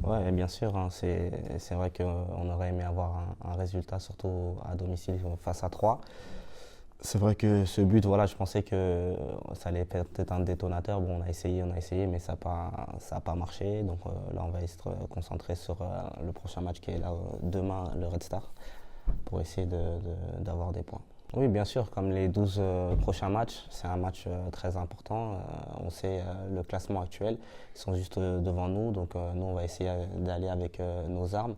Ouais, bien sûr, hein, c'est vrai qu'on aurait aimé avoir un résultat, surtout à domicile face à 3. C'est vrai que ce but, voilà, je pensais que ça allait peut-être un détonateur. Bon, on a essayé, mais ça a pas marché. Donc là, on va être concentré sur le prochain match qui est là demain, le Red Star, pour essayer d'avoir des points. Oui, bien sûr, comme les 12 prochains matchs, c'est un match très important. On sait le classement actuel, ils sont juste devant nous, donc nous, on va essayer d'aller avec nos armes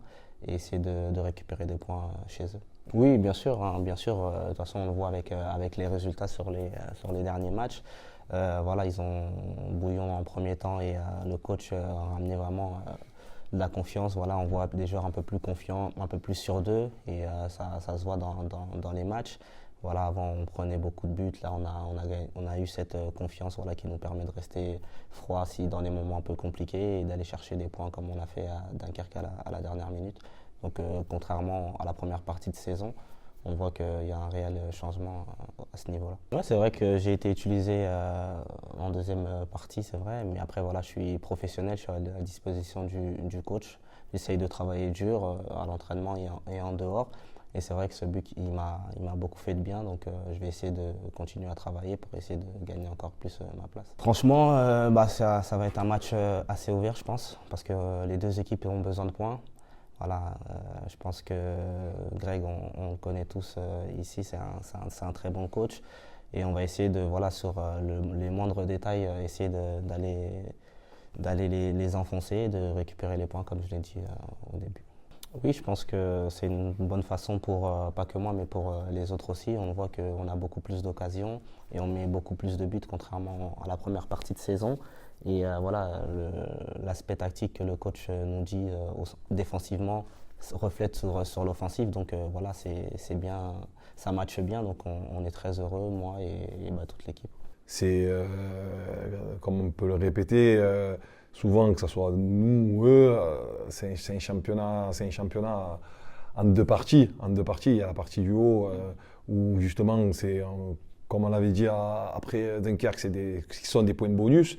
et essayer de récupérer des points chez eux. Oui, bien sûr, hein, bien sûr. De toute façon, on le voit avec les résultats sur les derniers matchs. Voilà, ils ont bouillon en premier temps et le coach a ramené vraiment de la confiance. Voilà, on voit des joueurs un peu plus confiants, un peu plus sûrs d'eux et ça se voit dans les matchs. Voilà, avant on prenait beaucoup de buts, là on a eu cette confiance voilà, qui nous permet de rester froid si dans les moments un peu compliqués et d'aller chercher des points comme on a fait à Dunkerque à la dernière minute. Donc contrairement à la première partie de saison, on voit qu'il y a un réel changement à ce niveau-là. Ouais, c'est vrai que j'ai été utilisé en deuxième partie, c'est vrai, mais après voilà, je suis professionnel, je suis à la disposition du coach. J'essaye de travailler dur à l'entraînement et en dehors. Et c'est vrai que ce but, il m'a beaucoup fait de bien, donc je vais essayer de continuer à travailler pour essayer de gagner encore plus ma place. Franchement, ça va être un match assez ouvert, je pense, parce que les deux équipes ont besoin de points. Voilà, je pense que Greg, on le connaît tous ici, c'est un très bon coach. Et on va essayer de, voilà, sur les moindres détails, essayer d'aller les enfoncer, de récupérer les points, comme je l'ai dit au début. Oui, je pense que c'est une bonne façon pour, pas que moi, mais pour les autres aussi. On voit qu'on a beaucoup plus d'occasions et on met beaucoup plus de buts, contrairement à la première partie de saison. Et voilà, l'aspect tactique que le coach nous dit défensivement reflète sur l'offensive. Donc voilà, c'est bien, ça matche bien. Donc on est très heureux, moi et toute l'équipe. C'est, comme on peut le répéter, souvent, que ce soit nous ou eux, c'est un championnat en deux parties. En deux parties, il y a la partie du haut où justement, comme on l'avait dit après Dunkerque, qui sont des points de bonus.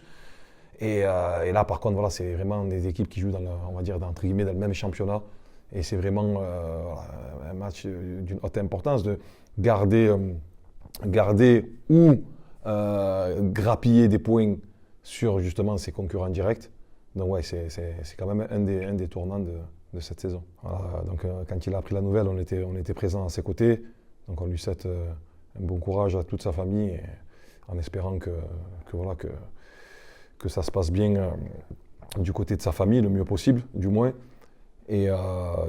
Et là, par contre, voilà, c'est vraiment des équipes qui jouent on va dire, entre guillemets, dans le même championnat. Et c'est vraiment voilà, un match d'une haute importance de garder, garder ou grappiller des points sur justement ses concurrents directs. Donc ouais, c'est quand même un des tournants de cette saison. Voilà, donc quand il a appris la nouvelle, on était présents à ses côtés. Donc on lui souhaite un bon courage à toute sa famille, et en espérant voilà, que ça se passe bien du côté de sa famille, le mieux possible, du moins. Et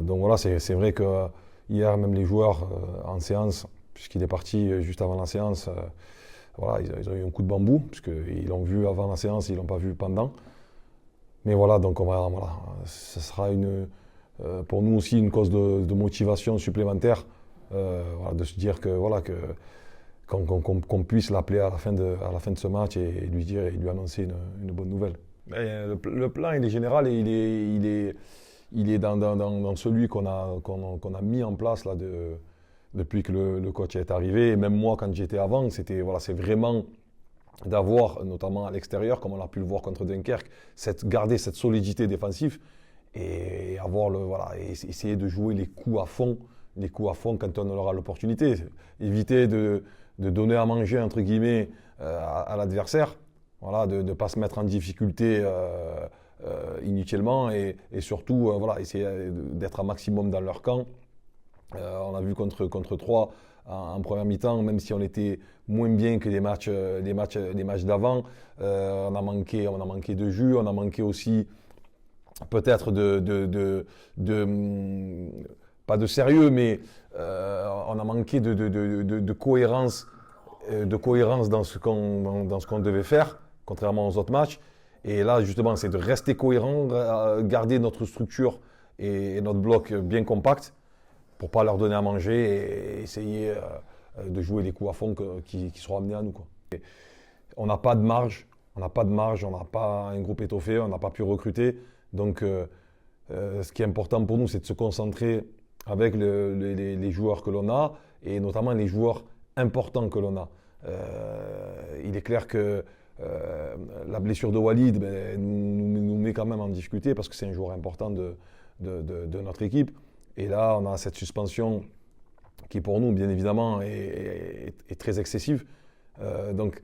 donc voilà, c'est vrai que hier, même les joueurs en séance, puisqu'il est parti juste avant la séance, voilà, ils ont eu un coup de bambou, puisqu'ils l'ont vu avant la séance, ils ne l'ont pas vu pendant. Mais voilà, donc voilà, ce sera pour nous aussi une cause de motivation supplémentaire, voilà, de se dire que voilà, qu'on puisse l'appeler à la fin de ce match et lui dire et lui annoncer une bonne nouvelle. Le plan, il est général et il est dans celui qu'on a mis en place là, depuis que le coach est arrivé. Et même moi, quand j'étais avant, c'est vraiment d'avoir, notamment à l'extérieur, comme on a pu le voir contre Dunkerque, garder cette solidité défensive et et essayer de jouer les coups à fond quand on aura l'opportunité. Éviter de donner à manger, entre guillemets, à l'adversaire, voilà, de ne pas se mettre en difficulté inutilement et surtout voilà, essayer d'être un maximum dans leur camp. On a vu contre 3 en première mi-temps, même si on était moins bien que les matchs d'avant, on a manqué de jus, on a manqué aussi peut-être pas de sérieux, mais on a manqué de cohérence, dans ce qu'on devait faire, contrairement aux autres matchs. Et là, justement, c'est de rester cohérent, garder notre structure et notre bloc bien compact pour pas leur donner à manger et essayer de jouer les coups à fond qui seront amenés à nous, quoi. On n'a pas de marge, on n'a pas un groupe étoffé, on n'a pas pu recruter. Donc, ce qui est important pour nous, c'est de se concentrer avec les joueurs que l'on a et notamment les joueurs importants que l'on a. Il est clair que la blessure de Walid nous met quand même en difficulté parce que c'est un joueur important de notre équipe. Et là, on a cette suspension qui, pour nous, bien évidemment, est très excessive. Donc,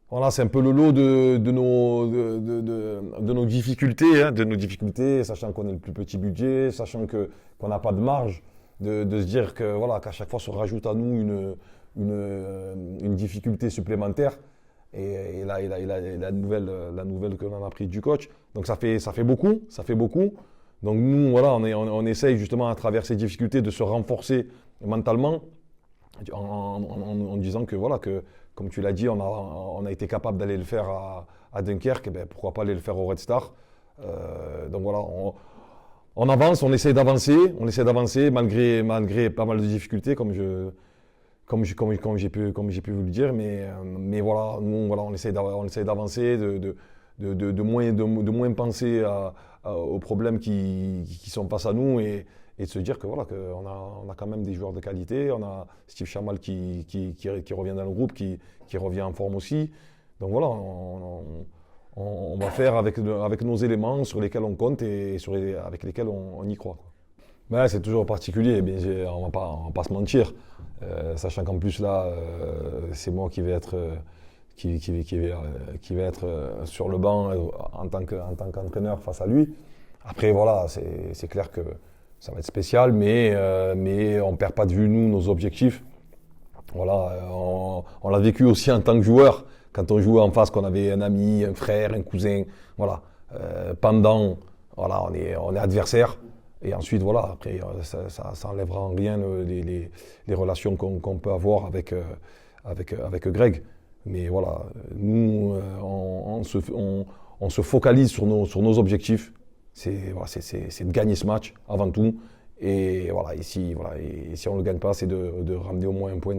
voilà, c'est un peu le lot de nos difficultés, sachant qu'on est le plus petit budget, sachant qu'on n'a pas de marge, de se dire que, voilà, qu'à chaque fois se rajoute à nous une difficulté supplémentaire. Et là, la nouvelle que l'on a prise du coach. Donc ça fait beaucoup. Donc nous, voilà, on essaye justement à travers ces difficultés de se renforcer mentalement en disant que, voilà, que comme tu l'as dit, on a été capable d'aller le faire à Dunkerque, et ben, pourquoi pas aller le faire au Red Star. Donc voilà, on avance, on essaie d'avancer malgré pas mal de difficultés, comme j'ai pu vous le dire, mais voilà, nous, voilà, on essaie d'avancer, de moins penser aux problèmes qui sont face à nous et de se dire que voilà, qu'on a quand même des joueurs de qualité. On a Steve Chamal qui revient dans le groupe, qui revient en forme aussi. Donc voilà, on va faire avec nos éléments sur lesquels on compte et avec lesquels on y croit, quoi. Ben, c'est toujours particulier, on va pas se mentir. Sachant qu'en plus là, c'est moi qui vais être sur le banc en tant qu'entraîneur face à lui. Après voilà, c'est clair que ça va être spécial, mais on perd pas de vue nous nos objectifs. Voilà, on l'a vécu aussi en tant que joueur, quand on jouait en face, qu'on avait un ami, un frère, un cousin. Voilà, pendant, voilà, on est adversaire. Et ensuite, voilà, après, ça enlèvera en rien les relations qu'on peut avoir avec Greg. Mais voilà, nous, on se focalise sur nos objectifs. C'est de gagner ce match avant tout. Et voilà, ici, si on ne le gagne pas, c'est de ramener au moins un point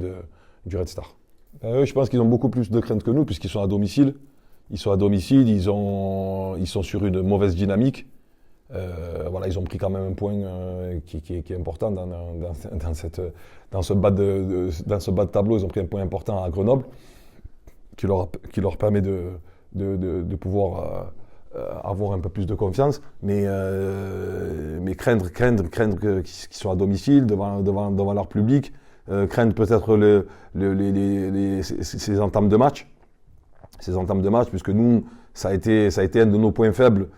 du Red Star. Je pense qu'ils ont beaucoup plus de crainte que nous, puisqu'ils sont à domicile. Ils sont sur une mauvaise dynamique. Voilà, ils ont pris quand même un point qui est important dans ce bas de tableau. Ils ont pris un point important à Grenoble qui leur permet de pouvoir avoir un peu plus de confiance, mais craindre qu'ils soient à domicile devant leur public, craindre peut-être ces entames de match, puisque nous ça a été un de nos points faibles.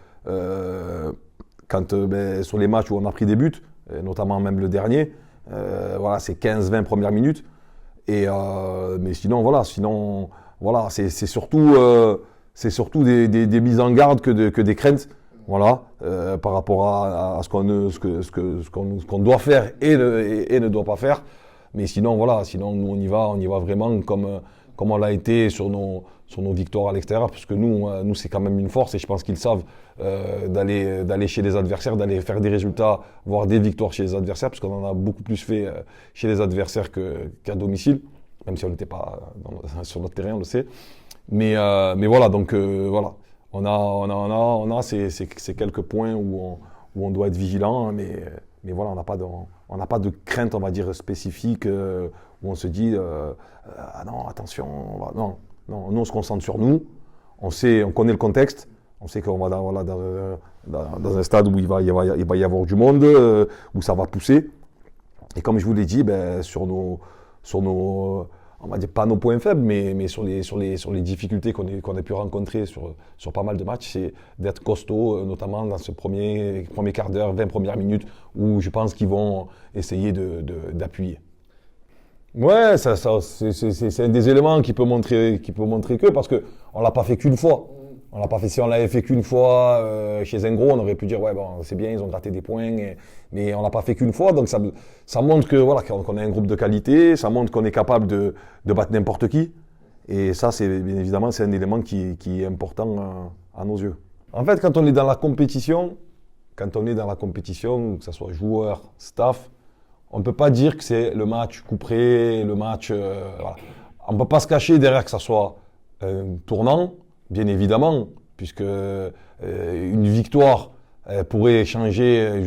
Sur les matchs où on a pris des buts, notamment même le dernier, voilà, c'est 15-20 premières minutes. Mais sinon, voilà, c'est surtout des mises en garde que des craintes, voilà, par rapport à ce qu'on doit faire et ne doit pas faire. Mais sinon, voilà, nous on y va vraiment comme on l'a été sur nos victoires à l'extérieur, parce que nous c'est quand même une force, et je pense qu'ils savent d'aller chez les adversaires, d'aller faire des résultats, voire des victoires chez les adversaires, parce qu'on en a beaucoup plus fait chez les adversaires qu'à domicile, même si on n'était pas sur notre terrain, on le sait. Mais voilà, donc voilà, on a ces quelques points où on doit être vigilant, mais voilà, on n'a pas de crainte, on va dire, spécifique, où on se dit ah non, attention, non, nous on se concentre sur nous, on connaît le contexte, on sait qu'on va dans un stade où il va y avoir du monde, où ça va pousser. Et comme je vous l'ai dit, sur nos on va dire pas nos points faibles, mais sur les difficultés qu'on a pu rencontrer sur pas mal de matchs, c'est d'être costaud, notamment dans ce premier quart d'heure, 20 premières minutes, où je pense qu'ils vont essayer d'appuyer. Ouais, c'est un des éléments qui peut montrer que, parce que on l'a pas fait qu'une fois. Si on l'avait fait qu'une fois chez un gros, on aurait pu dire ouais bon, c'est bien, ils ont gratté des points, mais on l'a pas fait qu'une fois, donc ça montre que voilà, qu'on a un groupe de qualité, ça montre qu'on est capable de battre n'importe qui, et ça c'est bien évidemment c'est un élément qui est important à nos yeux. En fait, quand on est dans la compétition, que ce soit joueur, staff, on ne peut pas dire que c'est le match couperé, le match voilà. On ne peut pas se cacher derrière que ça soit un tournant. Bien évidemment, puisque une victoire pourrait changer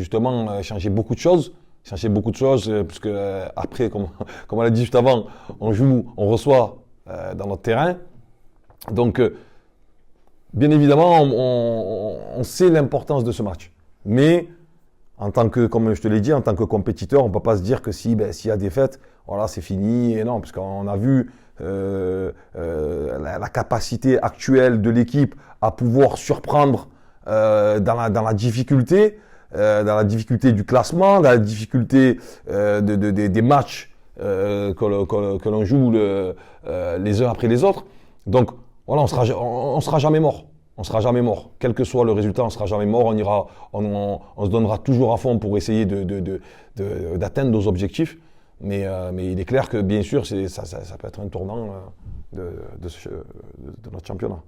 beaucoup de choses. Puisque après, comme on l'a dit juste avant, on joue, on reçoit dans notre terrain. Donc, bien évidemment, on sait l'importance de ce match. Mais, comme je te l'ai dit, en tant que compétiteur, on ne peut pas se dire que s'il y a défaite, voilà, c'est fini. Et non, parce qu'on a vu la capacité actuelle de l'équipe à pouvoir surprendre dans la difficulté du classement, dans la difficulté des matchs que l'on joue les uns après les autres. Donc, voilà, on sera jamais mort. On sera jamais mort. Quel que soit le résultat, on sera jamais mort. On se donnera toujours à fond pour essayer d'atteindre nos objectifs. Mais il est clair que, bien sûr, ça peut être un tournant de notre championnat.